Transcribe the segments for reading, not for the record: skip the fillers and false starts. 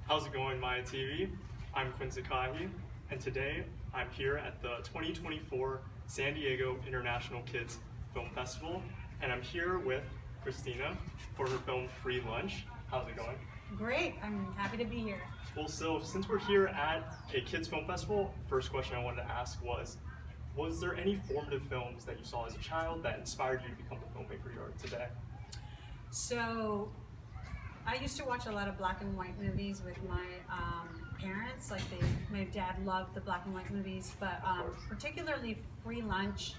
How's it going, Maeya TV? I'm Quincy Kahi, and today I'm here at the 2024 San Diego International Kids Film Festival, and I'm here with Christina for her film Free Lunch. How's it going? Great, I'm happy to be here. Well, so since we're here at a kids film festival, first question I wanted to ask was there any formative films that you saw as a child that inspired you to become the filmmaker you are today? So, I used to watch a lot of black and white movies with my parents. My dad loved the black and white movies, but particularly Free Lunch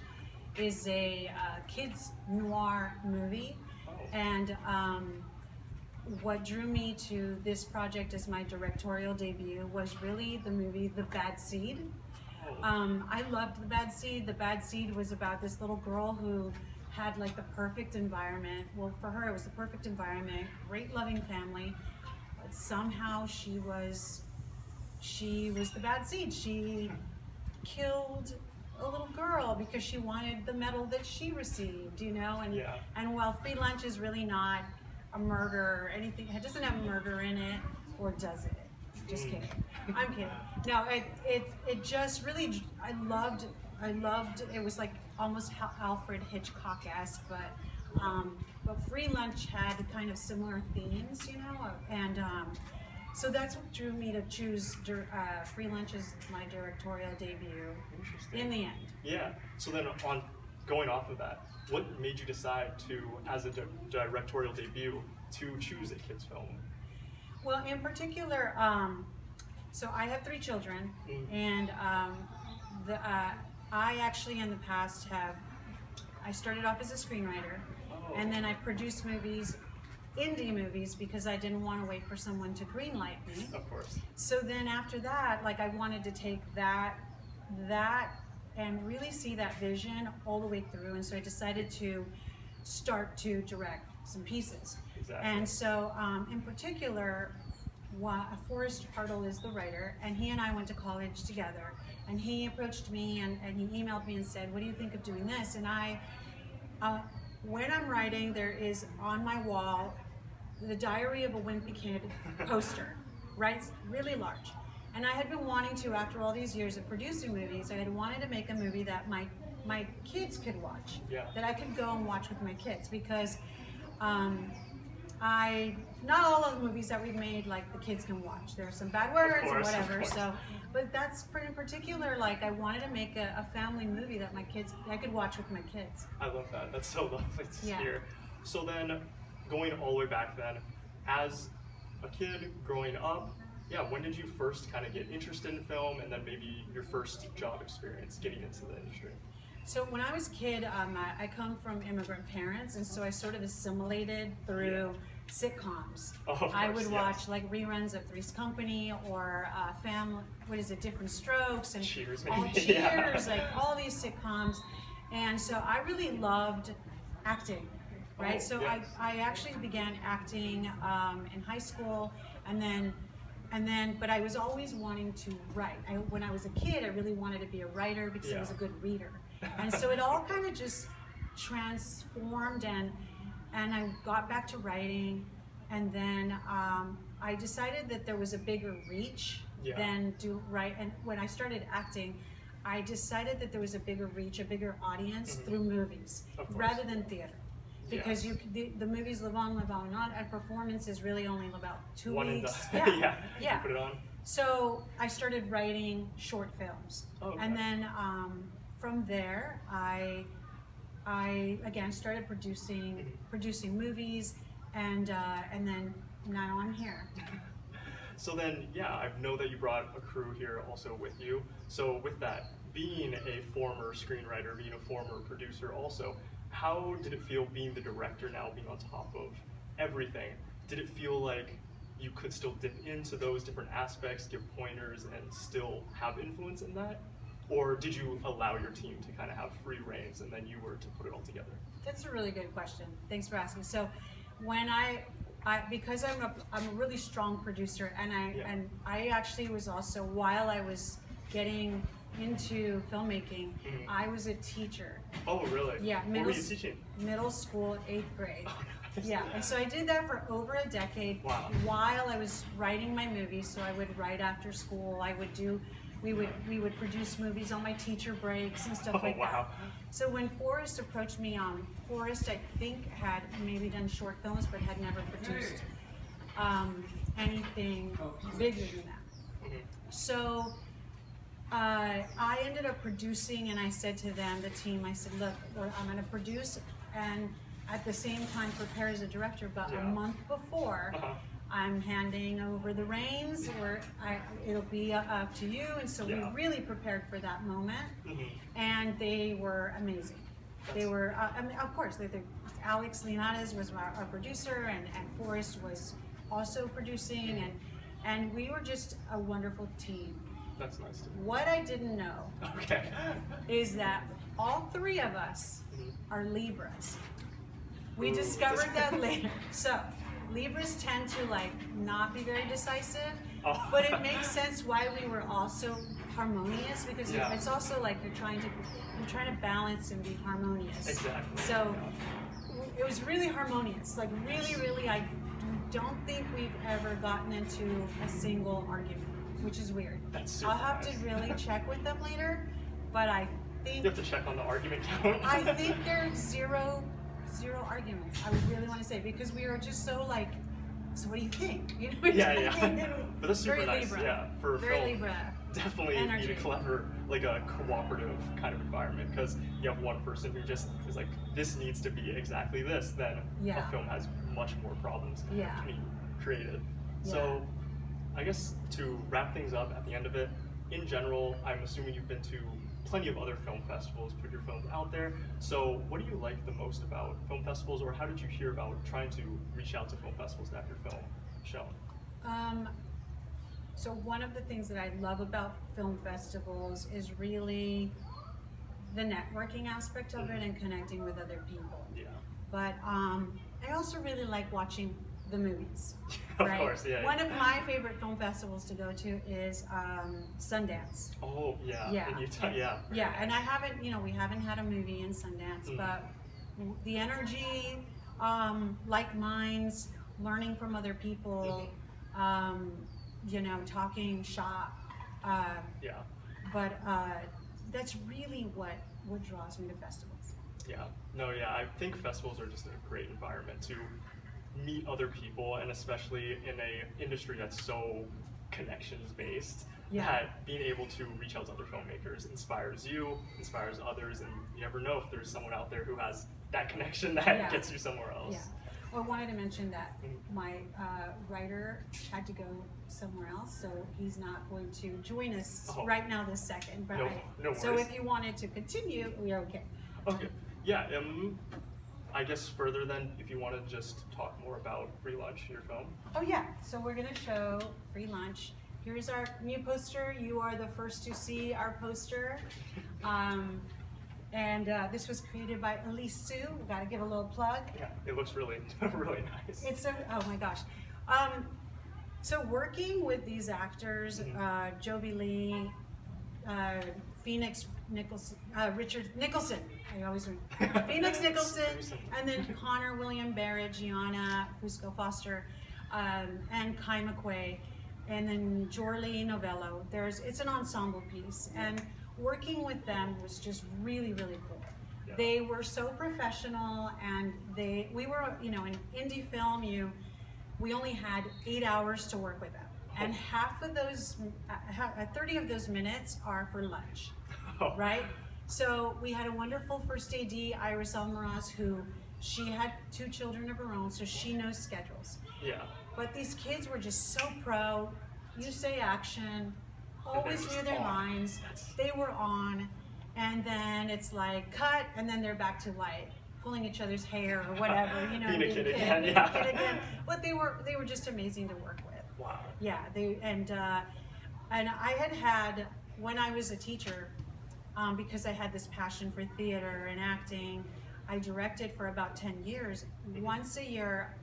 is a kids noir movie. Oh. And what drew me to this project as my directorial debut was really the movie The Bad Seed. I loved The Bad Seed. The Bad Seed was about this little girl who had like the perfect environment. Well, for her it was the perfect environment, great loving family, but somehow she was the bad seed. She killed a little girl because she wanted the medal that she received, you know? And Yeah. and while Free Lunch is really not a murder or anything, it doesn't have murder in it, or does it? Just kidding. I'm kidding. No, it just really, I loved, it was like almost Alfred Hitchcock-esque, but Free Lunch had kind of similar themes, you know, and so that's what drew me to choose Free Lunch as my directorial debut in the end. Yeah, so then going off of that, what made you decide to, as a directorial debut, to choose a kids film? Well, in particular, so I have 3 children, and I actually in the past I started off as a screenwriter, and then I produced movies, indie movies, because I didn't want to wait for someone to greenlight me. Of course. So then after that, like I wanted to take that and really see that vision all the way through, and so I decided to start to direct some pieces. Exactly. And so in particular, Forrest Hartle is the writer, and he and I went to college together, and he approached me and he emailed me and said, what do you think of doing this? And I, when I'm writing, there is on my wall the Diary of a Wimpy Kid poster, right? Really large. And I had been wanting to, after all these years of producing movies, I had wanted to make a movie that my kids could watch, that I could go and watch with my kids, because not all of the movies that we've made, like, the kids can watch. There are some bad words and whatever, so, but that's in particular, like, I wanted to make a family movie that I could watch with my kids. I love that. That's so lovely to hear. So then, going all the way back then, as a kid growing up, when did you first kind of get interested in film, and then maybe your first job experience getting into the industry? So when I was a kid, I come from immigrant parents, and so I sort of assimilated through sitcoms. I would watch like reruns of Three's Company or Different Strokes, and Cheers, Cheers, like all these sitcoms. And so I really loved acting, right? I actually began acting in high school, but I was always wanting to write. When I was a kid, I really wanted to be a writer because I was a good reader. And so it all kind of just transformed, and I got back to writing, and then I decided that there was a bigger reach than and when I started acting, I decided that there was a bigger reach, a bigger audience through movies rather than theater. Because the movies live on, and performances really only about 2 weeks. You put it on. So I started writing short films, and then from there I again started producing movies, and then now I'm here. So then, I know that you brought a crew here also with you. So with that, being a former screenwriter, being a former producer also, how did it feel being the director now, being on top of everything? Did it feel like you could still dip into those different aspects, give pointers, and still have influence in that? Or did you allow your team to kind of have free reins and then you were to put it all together? That's a really good question. Thanks for asking. So when because I'm a really strong producer, and I actually was also, while I was getting into filmmaking, I was a teacher. Oh, really? Yeah. What were you teaching? Middle school, 8th grade. Yeah, and so I did that for over a decade. Wow. While I was writing my movies. So I would write after school. We would produce movies on my teacher breaks and stuff like wow. that. So when Forrest approached me, Forrest I think had maybe done short films, but had never produced anything bigger than that. So I ended up producing, and I said to them, the team, I said, look, I'm going to produce and at the same time prepare as a director, but a month before, I'm handing over the reins, or it'll be up to you. And so we really prepared for that moment, and they were amazing. They were, I mean, of course, Alex Leonardes was our producer, and Forrest was also producing, and we were just a wonderful team. That's nice to hear. What I didn't know is that all three of us are Libras. We discovered that later. So Libras tend to not be very decisive, but it makes sense why we were also harmonious, because it's also like you're trying to balance and be harmonious. Exactly. So it was really harmonious. Really, I don't think we've ever gotten into a single argument, which is weird. That's super I'll have to really check with them later, but I think you have to check on the argument count. I think there's zero arguments. I would really want to say, because we are just so so what do you think? You know, But that's super very nice. Libra. Yeah, for a Very film, Libra. definitely Energy. need a clever, a cooperative kind of environment, because you have one person who just is like, this needs to be exactly this, then a film has much more problems being created. So I guess to wrap things up at the end of it, in general, I'm assuming you've been to plenty of other film festivals, put your films out there. So what do you like the most about film festivals, or how did you hear about trying to reach out to film festivals to have your film shown? So one of the things that I love about film festivals is really the networking aspect of it and connecting with other people. Yeah. But I also really like watching the movies. Of course, yeah. One of my favorite film festivals to go to is Sundance. Oh, yeah. Yeah. In Utah, yeah. Yeah, and I haven't, we haven't had a movie in Sundance, but the energy, like minds, learning from other people, talking shop. But that's really what draws me to festivals. Yeah. No, yeah. I think festivals are just a great environment to meet other people, and especially in a industry that's so connections based, that being able to reach out to other filmmakers inspires you, inspires others, and you never know if there's someone out there who has that connection that gets you somewhere else. Yeah. Well, I wanted to mention that my writer had to go somewhere else, so he's not going to join us right now this second. But no worries. So if you wanted to continue, we're okay. Okay. Yeah. I guess further then, if you want to just talk more about Free Lunch, your film. Oh yeah, so we're gonna show Free Lunch. Here's our new poster. You are the first to see our poster. And this was created by Elise Sue. We gotta give a little plug. Yeah, it looks really, really nice. It's oh my gosh. So working with these actors, Jovi Lee, Phoenix Nicholson, Richard Nicholson, I always remember. Phoenix Nicholson, and then Connor William Barrett, Gianna Fusco Foster, and Kai McQuay, and then Jorlee Novello. It's an ensemble piece, and working with them was just really, really cool. Yeah. They were so professional, and we were, in indie film, we only had 8 hours to work with them. And half of those, 30 of those minutes are for lunch, right? So we had a wonderful first AD, Iris Almaraz, who she had 2 children of her own, so she knows schedules. Yeah. But these kids were just so pro. You say action, always knew their lines. They were on, and then it's like cut, and then they're back to pulling each other's hair or whatever, being a kid again. But they were just amazing to work with. Wow. Yeah, and I had when I was a teacher, because I had this passion for theater and acting, I directed for about 10 years. Once a year,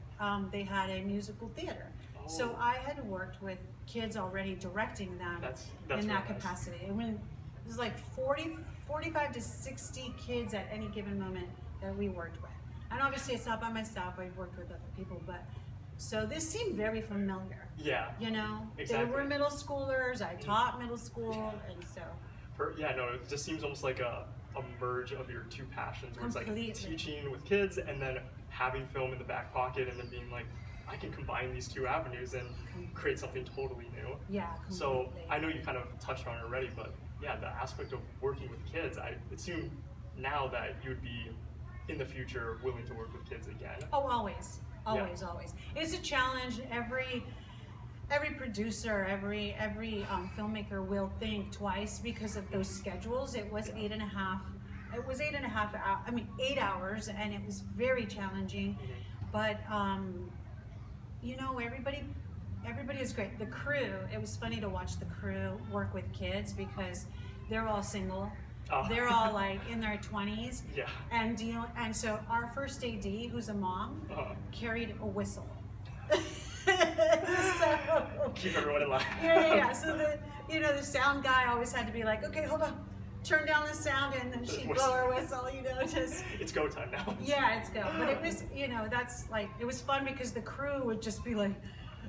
they had a musical theater. So I had worked with kids already, directing them in that capacity. And when it was 45 to 60 kids at any given moment that we worked with. And obviously it's not by myself, I've worked with other people, but so this seemed very familiar. Yeah. You know, Exactly. they were middle schoolers, I taught middle school, and so. Yeah, no, it just seems almost like a merge of your two passions, where it's Completely. like teaching with kids and then having film in the back pocket, and then being like, I can combine these two avenues and create something totally new. Yeah, So completely. I know you kind of touched on it already, but yeah, the aspect of working with kids, I assume now that you would be in the future willing to work with kids again. Oh, always, always, Yeah. always. It's a challenge. Every producer, every filmmaker will think twice because of those schedules. It was 8.5. It was 8.5 hours. I mean, 8 hours, and it was very challenging. But you know, everybody is great. The crew. It was funny to watch the crew work with kids because they're all single. Oh. They're all like in their 20s. Yeah. And and so our first AD, who's a mom, carried a whistle. So, Keep everyone in line. yeah. So the sound guy always had to be like, okay, hold on, turn down the sound, and then she'd blow her whistle. Just. It's go time now. Yeah, it's go. But it was, that's like, it was fun because the crew would just be like,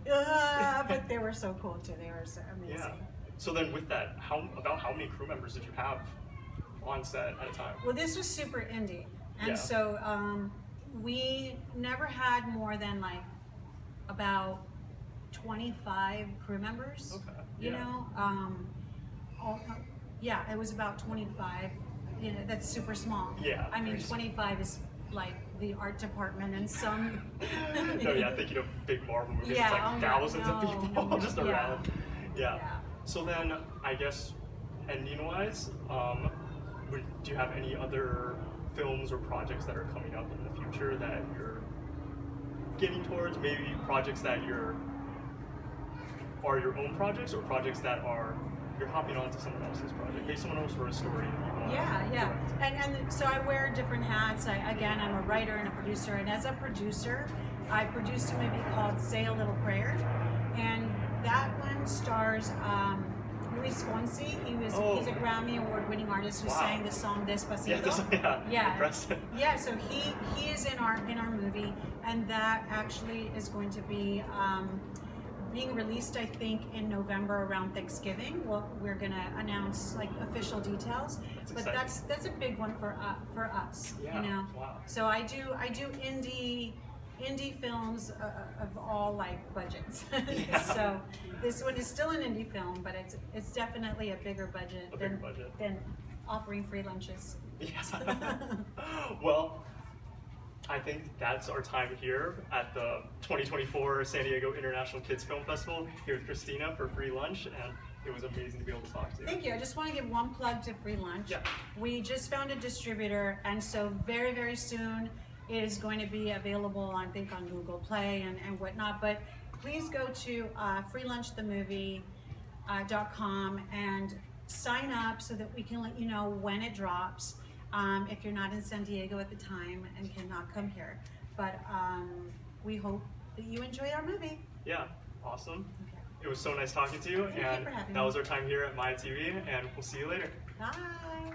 but they were so cool too. They were so amazing. Yeah. So then with that, how many crew members did you have on set at a time? Well, this was super indie, and Yeah. so we never had more than like about 25 crew members. Okay. You Yeah. know, yeah, it was about 25. That's super small. Yeah, I mean, very small. 25 is like the art department and some. No, yeah, thinking of big Marvel movies, Yeah, it's like oh, thousands of no, people no, just yeah. around. Yeah. Yeah. So then, I guess, ending-wise, do you have any other films or projects that are coming up in the future that you're getting towards? Maybe projects that are your own projects, or projects that you're hopping onto someone else's project? Maybe someone else wrote a story that you want Yeah, to direct. and so I wear different hats. Again, I'm a writer and a producer, and as a producer, I produced a movie called Say a Little Prayer, and that one stars Luis Fonsi. He's a Grammy Award-winning artist who Wow. sang the song Despacito. Yeah, impressive. Yeah, so he is in our movie, and that actually is going to be being released, I think, in November around Thanksgiving. We're gonna announce like official details, but exciting. that's a big one for us. Yeah, wow. So I do indie films of all like budgets. Yeah. So this one is still an indie film, but it's definitely a bigger budget than offering free lunches. Yes. Well, I think that's our time here at the 2024 San Diego International Kids Film Festival here with Christina for free lunch, and it was amazing to be able to talk to you. Thank you. I just want to give one plug to Free Lunch. Yeah. We just found a distributor, and so very, very soon it is going to be available, I think, on Google Play and whatnot. But please go to freelunchthemovie.com and sign up so that we can let you know when it drops. If you're not in San Diego at the time and cannot come here. But we hope that you enjoy our movie. Yeah, awesome. Okay. It was so nice talking to you, Thank you and for having that me. was our time here at Maeya TV, and we'll see you later. Bye.